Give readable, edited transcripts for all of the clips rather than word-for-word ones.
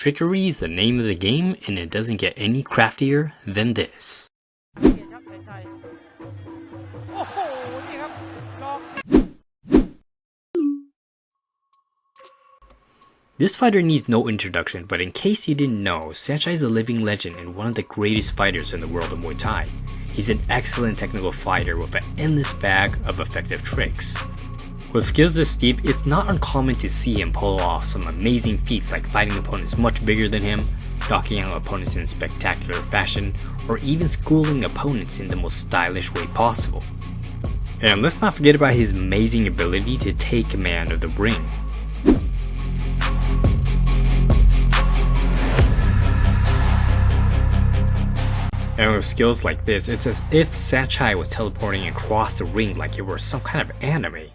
Trickery is the name of the game, and it doesn't get any craftier than this. This fighter needs no introduction, but in case you didn't know, Saenchai is a living legend and one of the greatest fighters in the world of Muay Thai. He's an excellent technical fighter with an endless bag of effective tricks. With skills this steep, it's not uncommon to see him pull off some amazing feats like fighting opponents much bigger than him, knocking out opponents in spectacular fashion, or even schooling opponents in the most stylish way possible. And let's not forget about his amazing ability to take command of the ring. And with skills like this, it's as if Saenchai was teleporting across the ring like it were some kind of anime.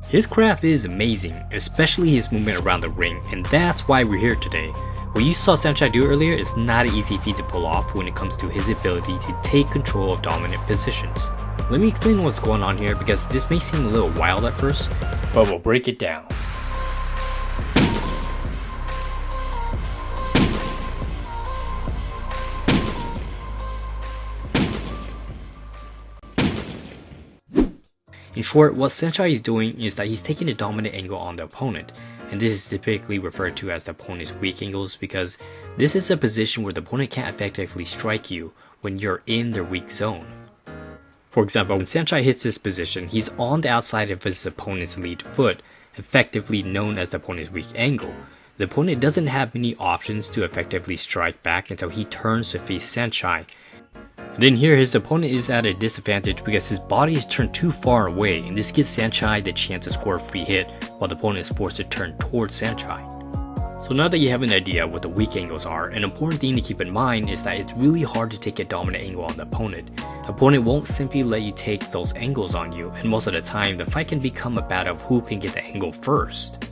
His craft is amazing, especially his movement around the ring, and that's why we're here today. What you saw Saenchai do earlier is not an easy feat to pull off when it comes to his ability to take control of dominant positions. Let me explain what's going on here because this may seem a little wild at first, but we'll break it down. In short, what Saenchai is doing is that he's taking a dominant angle on the opponent, and this is typically referred to as the opponent's weak angles because this is a position where the opponent can't effectively strike you when you're in their weak zone. For example, when Saenchai hits this position, he's on the outside of his opponent's lead foot, effectively known as the opponent's weak angle. The opponent doesn't have many options to effectively strike back until he turns to face Saenchai. Then here his opponent is at a disadvantage because his body is turned too far away, and this gives Saenchai the chance to score a free hit while the opponent is forced to turn towards Saenchai. So now that you have an idea what the weak angles are, an important thing to keep in mind is that it's really hard to take a dominant angle on the opponent. The opponent won't simply let you take those angles on you, and most of the time the fight can become a battle of who can get the angle first.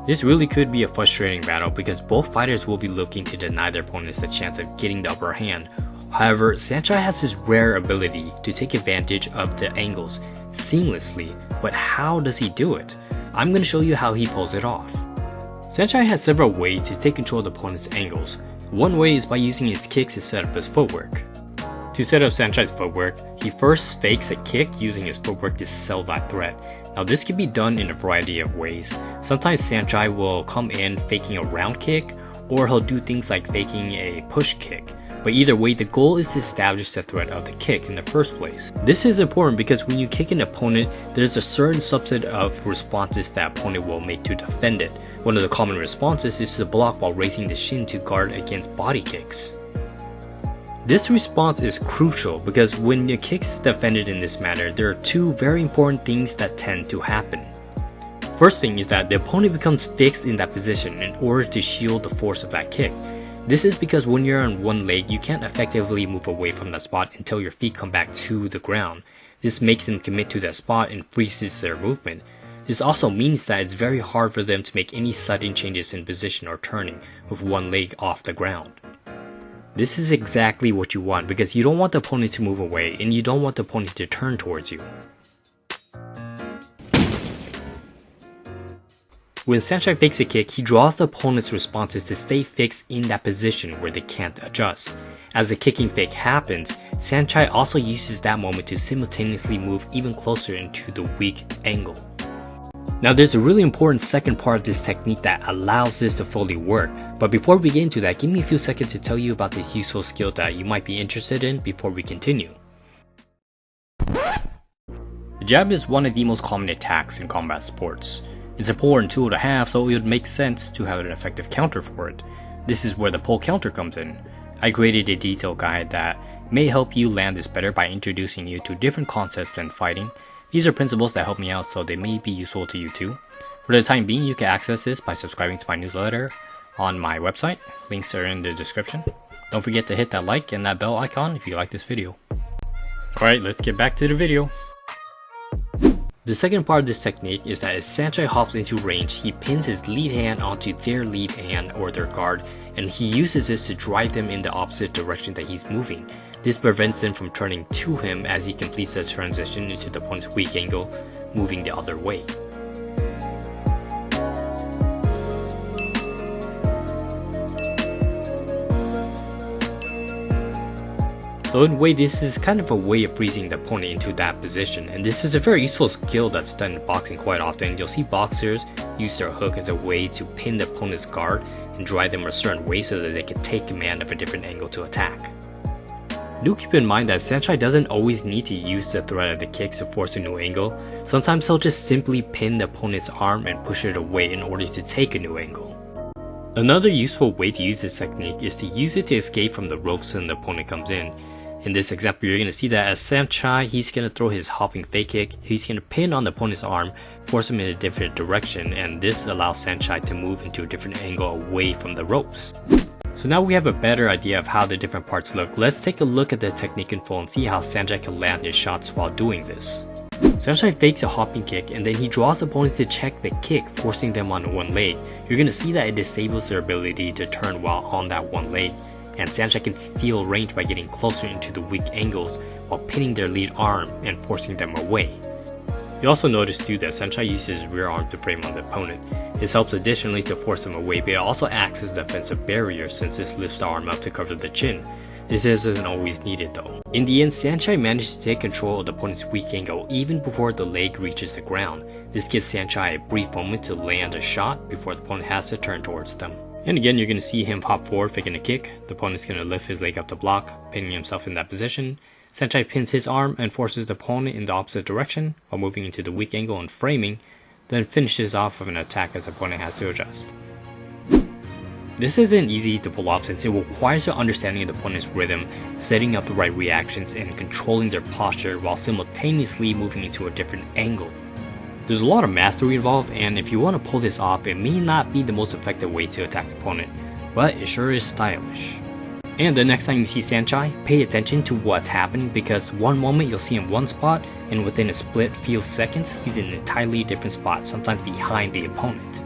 This really could be a frustrating battle because both fighters will be looking to deny their opponents the chance of getting the upper hand. However, Saenchai has this rare ability to take advantage of the angles seamlessly, but how does he do it? I'm going to show you how he pulls it off. Saenchai has several ways to take control of the opponent's angles. One way is by using his kicks to set up his footwork. To set up Saenchai's footwork, he first fakes a kick using his footwork to sell that threat. Now this can be done in a variety of ways. Sometimes Saenchai will come in faking a round kick, or he'll do things like faking a push kick. But either way, the goal is to establish the threat of the kick in the first place. This is important because when you kick an opponent, there's a certain subset of responses that opponent will make to defend it. One of the common responses is to block while raising the shin to guard against body kicks. This response is crucial because when your kick is defended in this manner, there are two very important things that tend to happen. First thing is that the opponent becomes fixed in that position in order to shield the force of that kick. This is because when you're on one leg, you can't effectively move away from that spot until your feet come back to the ground. This makes them commit to that spot and freezes their movement. This also means that it's very hard for them to make any sudden changes in position or turning with one leg off the ground. This is exactly what you want because you don't want the opponent to move away and you don't want the opponent to turn towards you. When Saenchai fakes a kick, he draws the opponent's responses to stay fixed in that position where they can't adjust. As the kicking fake happens, Saenchai also uses that moment to simultaneously move even closer into the weak angle. Now there's a really important second part of this technique that allows this to fully work, but before we get into that, give me a few seconds to tell you about this useful skill that you might be interested in before we continue. The jab is one of the most common attacks in combat sports. It's an important tool to have, so it would make sense to have an effective counter for it. This is where the pull counter comes in. I created a detailed guide that may help you land this better by introducing you to different concepts when fighting. These are principles that help me out, so they may be useful to you too. For the time being, you can access this by subscribing to my newsletter on my website. Links are in the description. Don't forget to hit that like and that bell icon if you like this video. Alright, let's get back to the video. The second part of this technique is that as Saenchai hops into range, he pins his lead hand onto their lead hand or their guard, and he uses this to drive them in the opposite direction that he's moving. This prevents them from turning to him as he completes the transition into the opponent's weak angle, moving the other way. So in a way, this is kind of a way of freezing the opponent into that position, and this is a very useful skill that's done in boxing quite often. You'll see boxers use their hook as a way to pin the opponent's guard and drive them a certain way so that they can take command of a different angle to attack. Do keep in mind that Saenchai doesn't always need to use the threat of the kicks to force a new angle. Sometimes he'll just simply pin the opponent's arm and push it away in order to take a new angle. Another useful way to use this technique is to use it to escape from the ropes when the opponent comes in. In this example, you're going to see that as Saenchai, he's going to throw his hopping fake kick, he's going to pin on the opponent's arm, force him in a different direction, and this allows Saenchai to move into a different angle away from the ropes. So now we have a better idea of how the different parts look. Let's take a look at the technique in full and see how Saenchai can land his shots while doing this. Saenchai fakes a hopping kick and then he draws the opponent to check the kick, forcing them on one leg. You're going to see that it disables their ability to turn while on that one leg, and Saenchai can steal range by getting closer into the weak angles while pinning their lead arm and forcing them away. You also notice too that Saenchai uses his rear arm to frame on the opponent. This helps additionally to force them away, but it also acts as a defensive barrier since this lifts the arm up to cover the chin. This isn't always needed though. In the end, Saenchai managed to take control of the opponent's weak angle even before the leg reaches the ground. This gives Saenchai a brief moment to land a shot before the opponent has to turn towards them. And again, you're going to see him hop forward faking a kick. The opponent's going to lift his leg up to block, pinning himself in that position. Saenchai pins his arm and forces the opponent in the opposite direction while moving into the weak angle and framing, then finishes off with an attack as the opponent has to adjust. This isn't easy to pull off since it requires your understanding of the opponent's rhythm, setting up the right reactions, and controlling their posture while simultaneously moving into a different angle. There's a lot of mastery involved, and if you want to pull this off, it may not be the most effective way to attack the opponent, but it sure is stylish. And the next time you see Saenchai, pay attention to what's happening, because one moment you'll see him one spot, and within a split few seconds, he's in an entirely different spot, sometimes behind the opponent.